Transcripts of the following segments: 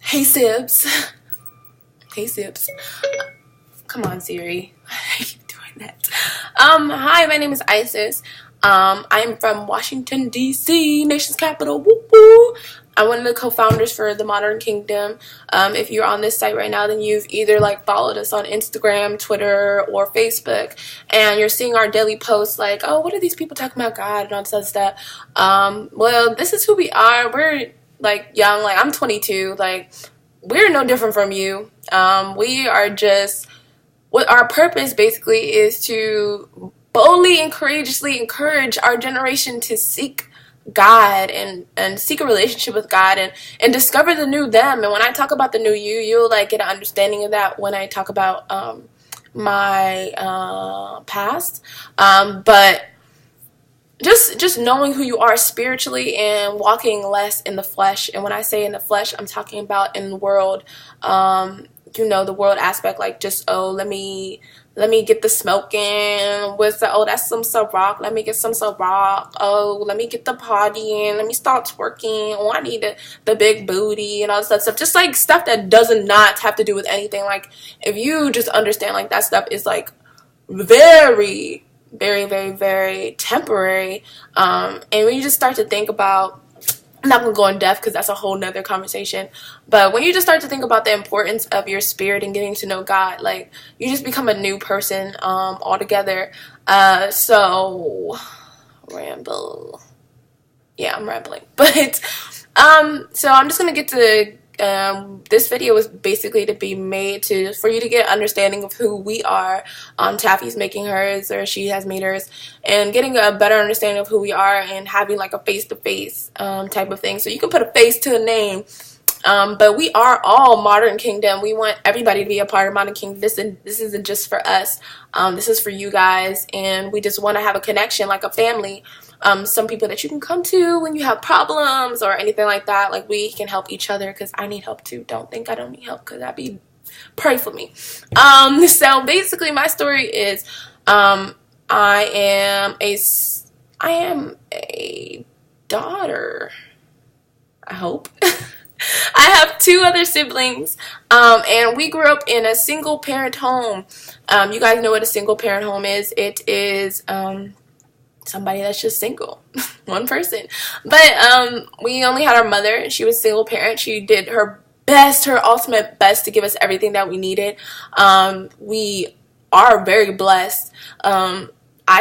Hey Sibs. Hey Sibs. Come on, Siri. I keep doing that. Hi, my name is Isis. I'm from Washington, D.C., nation's capital. Woo woo. I'm one of the co-founders for the Modern Kingdom. If you're on this site right now, then you've either followed us on Instagram, Twitter, or Facebook, and you're seeing our daily posts like, oh, what are these people talking about God and all this other stuff? Well, this is who we are. We're young. I'm 22. We're no different from you. We are just, what our purpose basically is to boldly and courageously encourage our generation to seek God and seek a relationship with God and discover the new them. And when I talk about the new you, you'll get an understanding of that when I talk about my past. But just knowing who you are spiritually and walking less in the flesh. And when I say in the flesh, I'm talking about in the world, the world aspect, let me get the smoking with that's some rock. Let me get some rock. Oh, let me get the partying. Let me start twerking. Oh, I need the big booty and all this stuff. Just stuff that does not have to do with anything. If you just understand that stuff is very, very, very, very temporary. And when you just start to think about, I'm not going to go in depth because that's a whole nother conversation, but when you just start to think about the importance of your spirit and getting to know God, you just become a new person altogether. So ramble. Yeah, I'm rambling. But so I'm just going to get to this video was basically to be made for you to get an understanding of who we are. Taffy's making hers, or she has made hers, and getting a better understanding of who we are and having a face-to-face type of thing, so you can put a face to a name. But we are all Modern Kingdom. We want everybody to be a part of Modern Kingdom. This isn't just for us. This is for you guys, and we just want to have a connection, like a family. Some people that you can come to when you have problems or anything like that. We can help each other, because I need help too. Don't think I don't need help, because pray for me. So basically my story is I am a daughter, I hope. I have two other siblings, and we grew up in a single parent home. You guys know what a single parent home is. It is somebody that's just single, one person. But we only had our mother. She was a single parent. She did her best, her ultimate best, to give us everything that we needed. We are very blessed. I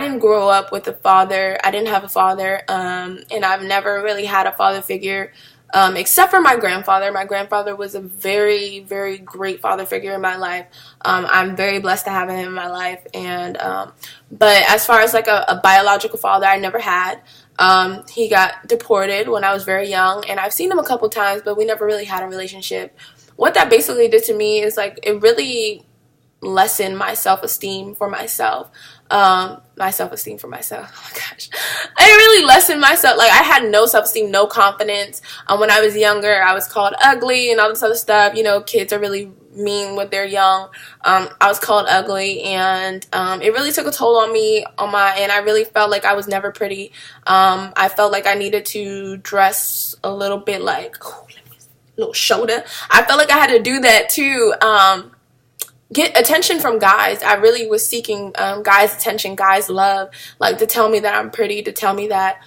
didn't grow up with a father. I didn't have a father, and I've never really had a father figure, except for my grandfather. My grandfather was a very, very great father figure in my life. I'm very blessed to have him in my life. And but as far as a biological father, I never had. He got deported when I was very young, and I've seen him a couple times, but we never really had a relationship. What that basically did to me is it really lessened my self-esteem for myself. Oh my gosh, it really lessened myself. I had no self-esteem, no confidence. When I was younger, I was called ugly and all this other stuff. Kids are really mean when they're young. I was called ugly, and it really took a toll on me, and I really felt like I was never pretty. I felt like I needed to dress a little bit little shoulder. I felt like I had to do that too. Get attention from guys. I really was seeking guys' attention, guys' love, to tell me that I'm pretty, to tell me that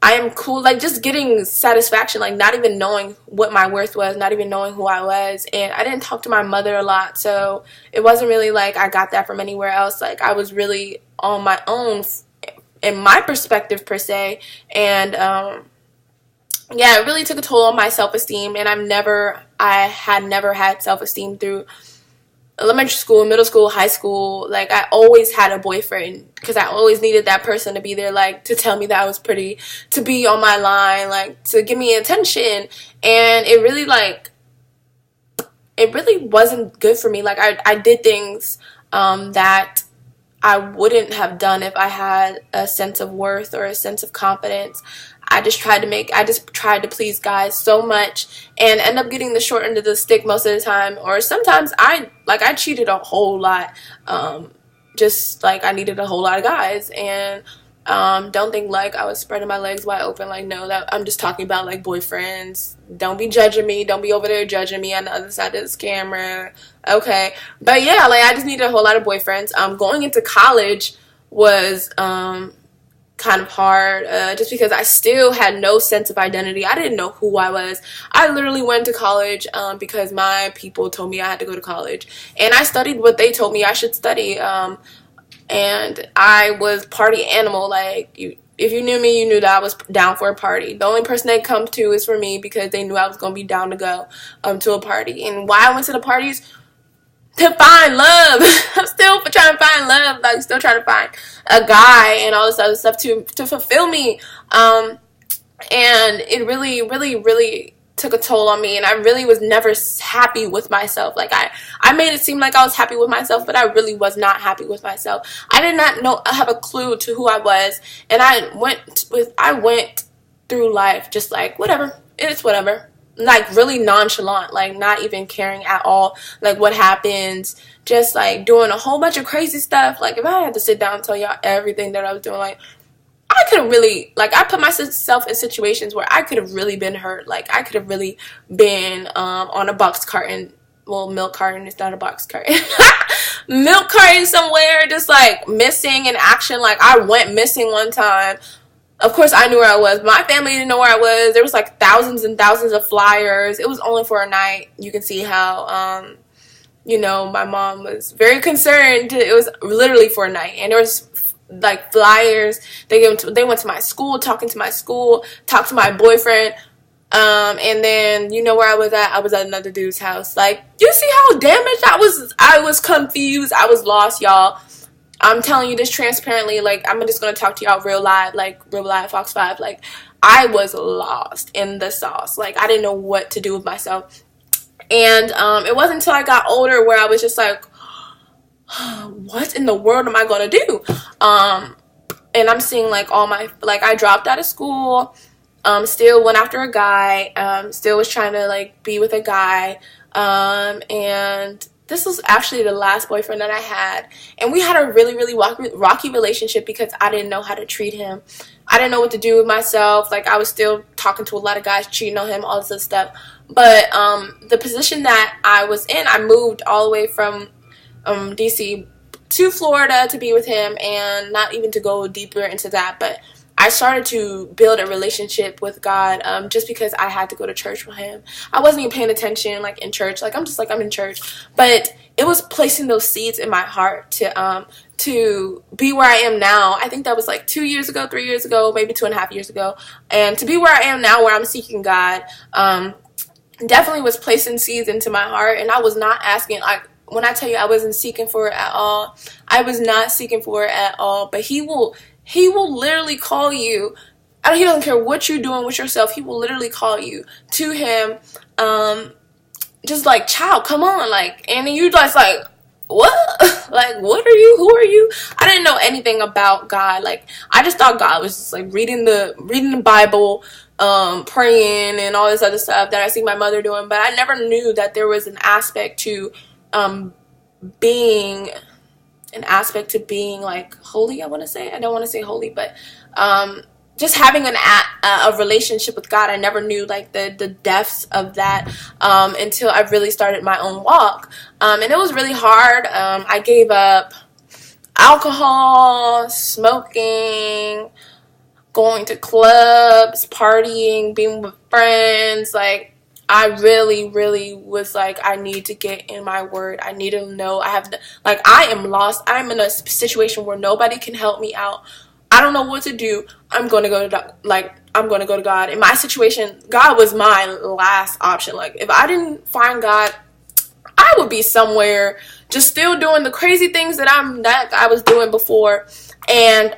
I am cool, just getting satisfaction, not even knowing what my worth was, not even knowing who I was. And I didn't talk to my mother a lot, so it wasn't really I got that from anywhere else. I was really on my own in my perspective, per se. And yeah, it really took a toll on my self-esteem, and I had never had self-esteem through elementary school, middle school, high school. I always had a boyfriend, because I always needed that person to be there, to tell me that I was pretty, to be on my line, to give me attention. And it really wasn't good for me. I did things that I wouldn't have done if I had a sense of worth or a sense of confidence. I just tried to please guys so much, and end up getting the short end of the stick most of the time. Or sometimes I cheated a whole lot. I needed a whole lot of guys, and Don't think like I was spreading my legs wide open. Like, no, that I'm just talking about like boyfriends. Don't be judging me. Don't be over there judging me on the other side of this camera. Okay. But yeah, like I just needed a whole lot of boyfriends. Going into college was kind of hard, just because I still had no sense of identity. I didn't know who I was. I literally went to college because my people told me I had to go to college, and I studied what they told me I should study. And I was party animal. Like, if you knew me, you knew that I was down for a party. The only person they'd come to is for me because they knew I was going to be down to go to a party. And why I went to the parties? To find love. I'm still trying to find love. Like, still trying to find a guy and all this other stuff to fulfill me. And it really, really, really took a toll on me, and I really was never happy with myself. Like, I made it seem like I was happy with myself, but I really was not happy with myself. I did not have a clue to who I was, and I went through life just like, whatever, it's whatever. Like, really nonchalant, like not even caring at all, like what happens, just like doing a whole bunch of crazy stuff. Like, if I had to sit down and tell y'all everything that I was doing, like, I could have really, like, I put myself in situations where I could have really been hurt. Like, I could have really been on a box carton. Well, milk carton, it's not a box carton. Milk carton somewhere, just like missing in action. Like, I went missing one time. Of course, I knew where I was. My family didn't know where I was. There was like thousands and thousands of flyers. It was only for a night. You can see how, my mom was very concerned. It was literally for a night. And there was like flyers. They went to my school, talking to my school, talked to my boyfriend, and then you know where I was at? I was at another dude's house. Like, you see how damaged I was? I was confused. I was lost, y'all. I'm telling you this transparently. Like, I'm just gonna talk to y'all real live, Fox 5. Like, I was lost in the sauce. Like, I didn't know what to do with myself. And it wasn't until I got older where I was just like, what in the world am I gonna do? And I'm seeing like I dropped out of school, still went after a guy, still was trying to like be with a guy, and this was actually the last boyfriend that I had, and we had a really, really rocky relationship because I didn't know how to treat him. I didn't know what to do with myself. Like, I was still talking to a lot of guys, cheating on him, all this other stuff. But the position that I was in, I moved all the way from DC to Florida to be with him, and not even to go deeper into that, but I started to build a relationship with God, just because I had to go to church with him. I wasn't even paying attention, like, in church. Like, I'm just like, I'm in church. But it was placing those seeds in my heart to be where I am now. I think that was like 2 years ago, 3 years ago, maybe 2.5 years ago. And to be where I am now, where I'm seeking God, definitely was placing seeds into my heart. And I was not asking, like, when I tell you I wasn't seeking for it at all, I was not seeking for it at all. But he will literally call you. He doesn't care what you're doing with yourself. He will literally call you to him. Just like, child, come on. Like, and you just like, what? Like, what are you? Who are you? I didn't know anything about God. Like, I just thought God was just like reading the Bible, praying and all this other stuff that I see my mother doing. But I never knew that there was an aspect to being like holy. I don't want to say holy, but just having a relationship with God. I never knew like the depths of that until I really started my own walk, and it was really hard. I gave up alcohol, smoking, going to clubs, partying, being with friends. Like, I really, really was like, I need to get in my word. I need to know. I am lost. I'm in a situation where nobody can help me out. I don't know what to do. I'm going to go to God. In my situation, God was my last option. Like, if I didn't find God, I would be somewhere just still doing the crazy things that I was doing before. And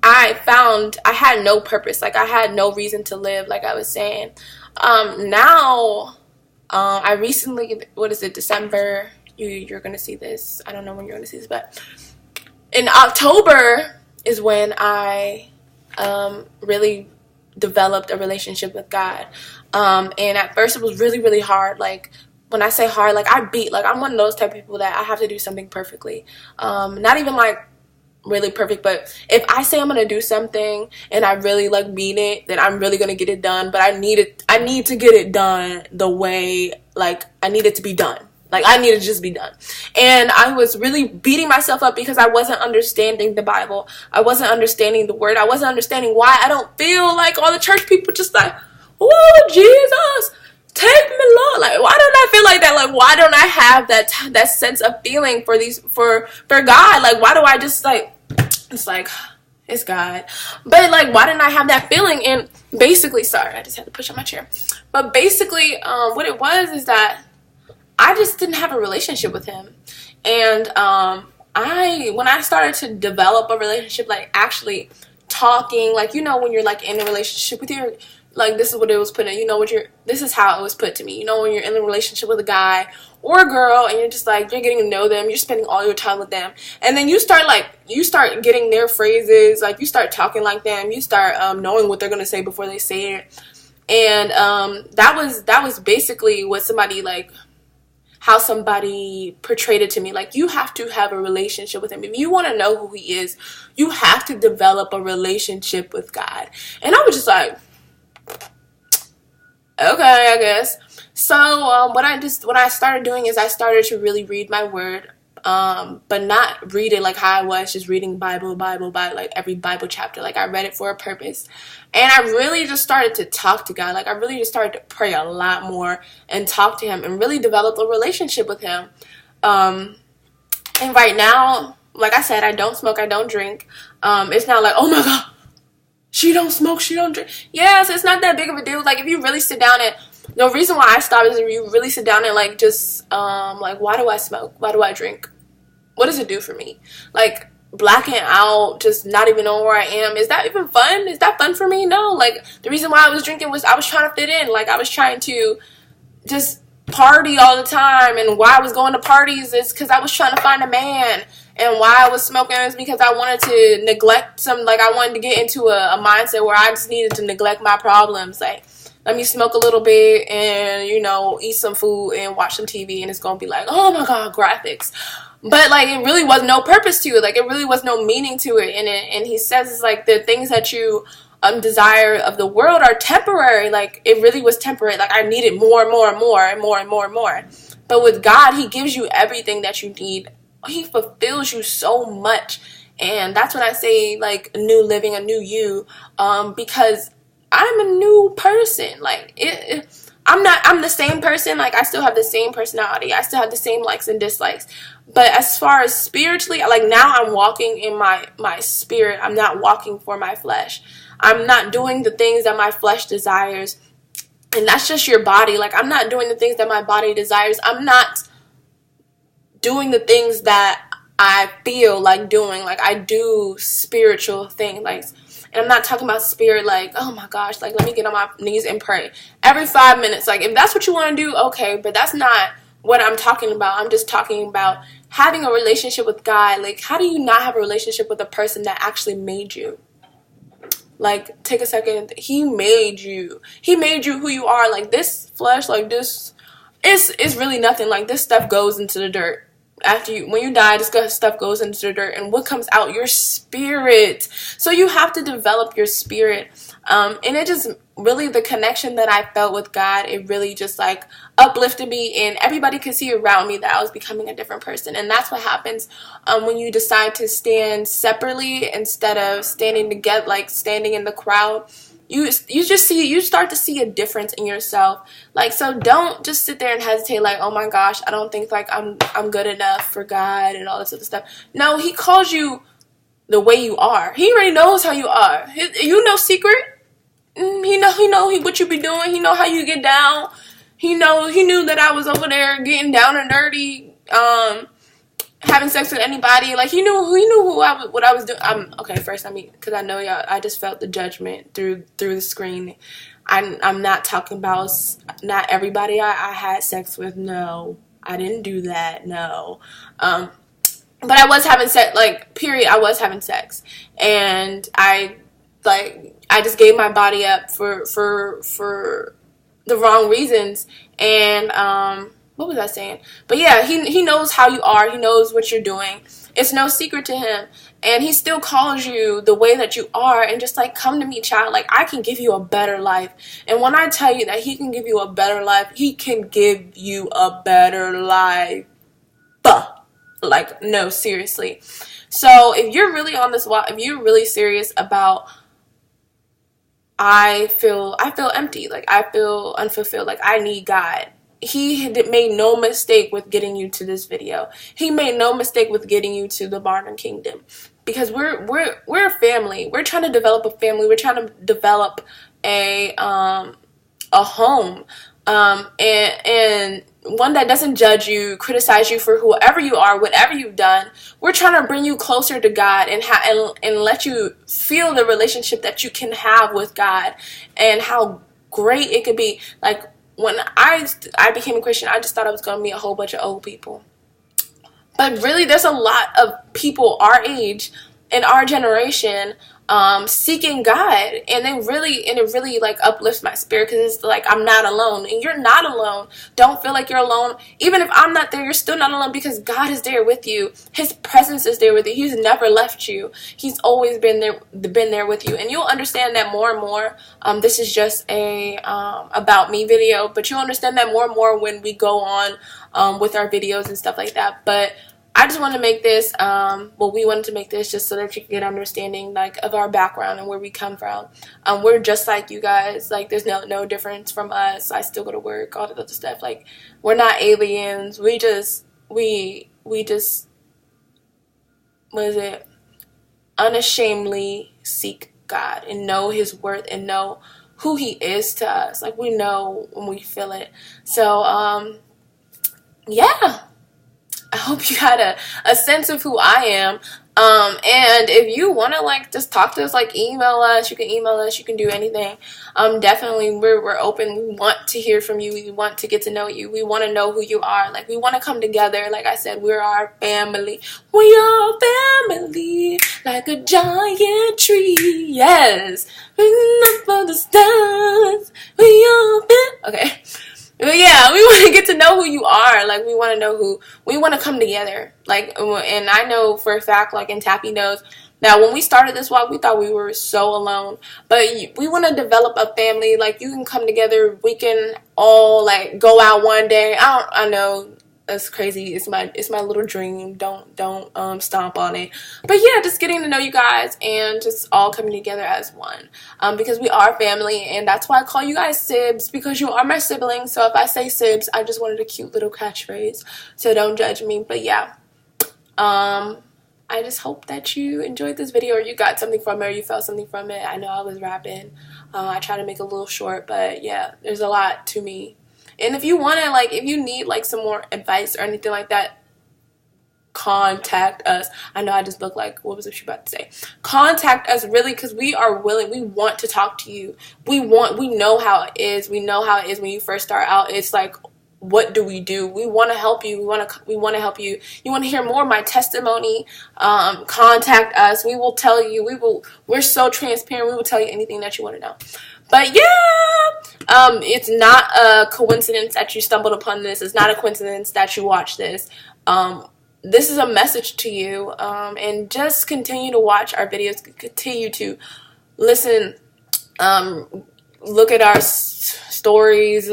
I found I had no purpose. Like, I had no reason to live, like I was saying. Now, I recently, December? You're going to see this. I don't know when you're going to see this, but in October is when I really developed a relationship with God. And at first it was really, really hard. Like, when I say hard, like, I'm one of those type of people that I have to do something perfectly. Not even like really perfect, but if I say I'm gonna do something and I really like mean it, then I'm really gonna get it done. But I need to get it done the way like I need it to be done. Like I need it to just be done. And I was really beating myself up because I wasn't understanding the Bible. I wasn't understanding the word. I wasn't understanding why I don't feel like all the church people just like, oh Jesus, take me, Lord. Like, why don't I feel like that? Like, why don't I have that sense of feeling for God? Like, why do I just like, it's like, it's God. But like, why didn't I have that feeling? And basically, sorry, I just had to push on my chair. But basically, what it was is that I just didn't have a relationship with him. And when I started to develop a relationship, like actually talking, like, you know, when you're like in a relationship with your, like, this is what it was put in, you know, this is how it was put to me, you know, when you're in a relationship with a guy or a girl and you're just like, you're getting to know them, you're spending all your time with them, and then you start getting their phrases, like you start talking like them, you start knowing what they're going to say before they say it. And that was basically what how somebody portrayed it to me. Like, you have to have a relationship with him. If you want to know who he is, you have to develop a relationship with God. And I was just like, okay, I guess. So what I started doing is I started to really read my word, but not read it like how I was just reading Bible, like every Bible chapter. Like, I read it for a purpose. And I really just started to talk to God. Like, I really just started to pray a lot more and talk to him and really develop a relationship with him. And right now, like I said, I don't smoke, I don't drink. It's not like, oh my God, she don't smoke, she don't drink. Yes, it's not that big of a deal. Like, if you really sit down and, the reason why I stopped is if you really sit down and like just like, why do I smoke? Why do I drink? What does it do for me? Like, blacking out, just not even knowing where I am. Is that even fun? Is that fun for me? No. Like, the reason why I was drinking was I was trying to fit in. Like, I was trying to just party all the time. And why I was going to parties is because I was trying to find a man. And why I was smoking is because I wanted to neglect I wanted to get into a mindset where I just needed to neglect my problems. Like, let me smoke a little bit and, you know, eat some food and watch some TV, and it's going to be like, oh my God, graphics. But, like, it really was no purpose to it. Like, it really was no meaning to it. And he says, it's like, the things that you desire of the world are temporary. Like, it really was temporary. Like, I needed more and more and more and more and more and more. But with God, he gives you everything that you need. He fulfills you so much. And that's when I say, like, new living, a new you, because I'm a new person. Like, I'm the same person. Like, I still have the same personality. I still have the same likes and dislikes. But as far as spiritually, like, now I'm walking in my spirit. I'm not walking for my flesh. I'm not doing the things that my flesh desires. And that's just your body. Like, I'm not doing the things that my body desires. I'm not doing the things that I feel like doing. Like, I do spiritual things. Like, and I'm not talking about spirit like, oh my gosh, like, let me get on my knees and pray every 5 minutes. Like, if that's what you want to do, okay, but that's not what I'm talking about. I'm just talking about having a relationship with God. Like, how do you not have a relationship with a person that actually made you? Like, take a second. He made you. He made you who you are. Like, this flesh, like, this is really nothing. Like, this stuff goes into the dirt. When you die, this stuff goes into the dirt, and what comes out? Your spirit. So you have to develop your spirit. And it just really, the connection that I felt with God, it really just like uplifted me, and everybody could see around me that I was becoming a different person. And that's what happens when you decide to stand separately instead of standing together, like standing in the crowd. You start to see a difference in yourself. Like, so don't just sit there and hesitate like, oh my gosh, I don't think like I'm good enough for God and all this other stuff. No, he calls you the way you are. He already knows how you are. You know secret. He know what you be doing. He know how you get down. He knew that I was over there getting down and dirty, having sex with anybody. Like, he knew what I was doing. Okay, first, I mean, because I know y'all, I just felt the judgment through the screen. I'm not talking about not everybody I had sex with. No, I didn't do that. No. But I was having sex, like, period, I was having sex. And I just gave my body up for the wrong reasons. And what was I saying? But yeah, he knows how you are. He knows what you're doing. It's no secret to him. And he still calls you the way that you are and just like, come to me, child. Like, I can give you a better life. And when I tell you that he can give you a better life, he can give you a better life. Like, no, seriously. So if you're really on this walk, if you're really serious about, I feel empty, like I feel unfulfilled, like I need God. He made no mistake with getting you to this video. He made no mistake with getting you to the Barnum Kingdom, because we're a family. We're trying to develop a family. We're trying to develop a home, and one that doesn't judge you, criticize you for whoever you are, whatever you've done. We're trying to bring you closer to God and let you feel the relationship that you can have with God and how great it could be. Like, when I became a Christian, I just thought I was going to meet a whole bunch of old people. But really, there's a lot of people our age in our generation seeking God, and it really like uplifts my spirit, because it's like, I'm not alone, and you're not alone. Don't feel like you're alone. Even if I'm not there, you're still not alone, because God is there with you. His presence is there with you. He's never left you. He's always been there with you, and you'll understand that more and more. This is just a about me video, but you'll understand that more and more when we go on with our videos and stuff like that. But I just want to make this, we wanted to make this just so that you can get understanding, like, of our background and where we come from. We're just like you guys. Like, there's no difference from us. I still go to work, all that other stuff. Like, we're not aliens. We just, what is it? Unashamedly seek God and know His worth and know who He is to us. Like, we know when we feel it. So, yeah. I hope you got a sense of who I am. And if you want to, like, just talk to us, like, email us. You can email us. You can do anything. Definitely, we're open. We want to hear from you. We want to get to know you. We want to know who you are. Like, we want to come together. Like I said, we're our family. We are family, like a giant tree. Yes. Up for the stars. We are okay. But yeah, we want to get to know who you are. Like, we want to know we want to come together. Like, and I know for a fact, like, and Tappy knows, that when we started this walk, we thought we were so alone. But we want to develop a family. Like, you can come together. We can all, like, go out one day. I know that's crazy. It's my little dream. Don't stomp on it. But yeah, just getting to know you guys and just all coming together as one. Because we are family, and that's why I call you guys Sibs, because you are my siblings. So if I say Sibs, I just wanted a cute little catchphrase. So don't judge me. But yeah, I just hope that you enjoyed this video, or you got something from it, or you felt something from it. I know I was rapping. I try to make it a little short, but yeah, there's a lot to me. And if you want to, like, if you need, like, some more advice or anything like that, contact us. I know I just look like, what was she about to say? Contact us, really, because we are willing. We want to talk to you. We know how it is. We know how it is when you first start out. It's like, what do? We want to help you. We want to help you. You want to hear more of my testimony? Contact us. We will tell you. We're so transparent. We will tell you anything that you want to know. But yeah, it's not a coincidence that you stumbled upon this. It's not a coincidence that you watched this. This is a message to you, and just continue to watch our videos. Continue to listen. Look at our stories.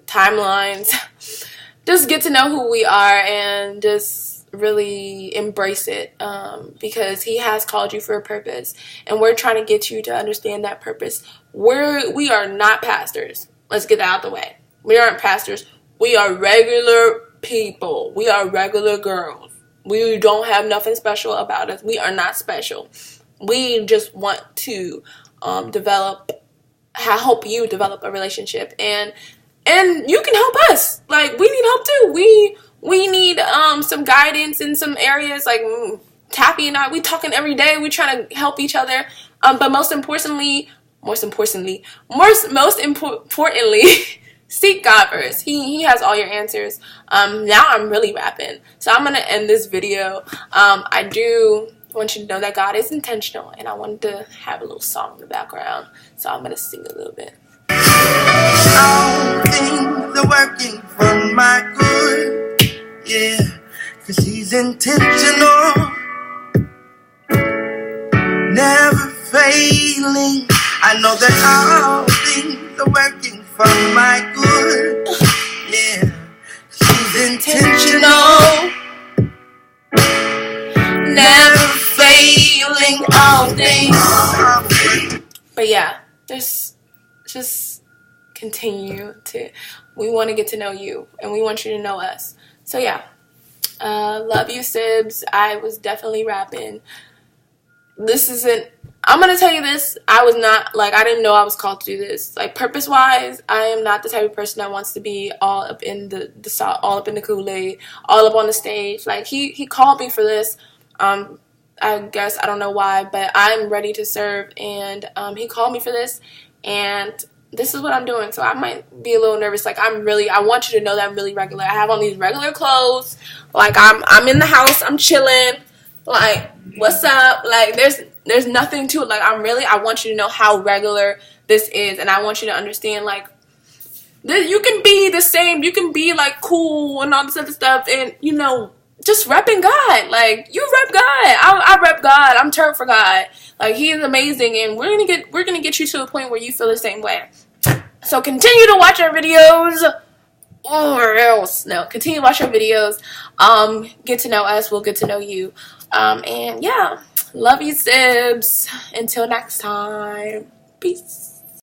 Timelines. Just get to know who we are, and just really embrace it, because He has called you for a purpose, and we're trying to get you to understand that purpose. We are not pastors. Let's get that out the way. We aren't pastors. We are regular people. We are regular girls. We don't have nothing special about us. We are not special. We just want to help you develop a relationship, and you can help us. Like, we need help too. We need some guidance in some areas. Like, Tappy and I, we talking every day. We trying to help each other. But most importantly, seek God first. He has all your answers. Now I'm really rapping, so I'm gonna end this video. I do want you to know that God is intentional, and I wanted to have a little song in the background, so I'm gonna sing a little bit. All things are working for my All things are working for my good. Yeah, she's intentional, never failing all things. But yeah, just continue to. We want to get to know you, and we want you to know us. So yeah, love you, Sibs. I was definitely rapping. This isn't. I'm gonna tell you this. I was not like, I didn't know I was called to do this. Like, purpose wise, I am not the type of person that wants to be all up in the all up in the Kool-Aid, all up on the stage. Like, he called me for this. I guess I don't know why, but I'm ready to serve, and he called me for this, and this is what I'm doing. So I might be a little nervous. Like, I want you to know that I'm really regular. I have on these regular clothes. Like, I'm in the house. I'm chilling. Like, what's up? Like, there's nothing to it. Like, I want you to know how regular this is, and I want you to understand, like, you can be the same. You can be, like, cool and all this other stuff, and, you know, just repping God. Like, you rep God. I rep God. I'm turned for God. Like, He is amazing, and we're gonna get you to a point where you feel the same way. So continue to watch our videos, or else continue to watch our videos. Get to know us. We'll get to know you. And yeah, love you, Sibs. Until next time, peace.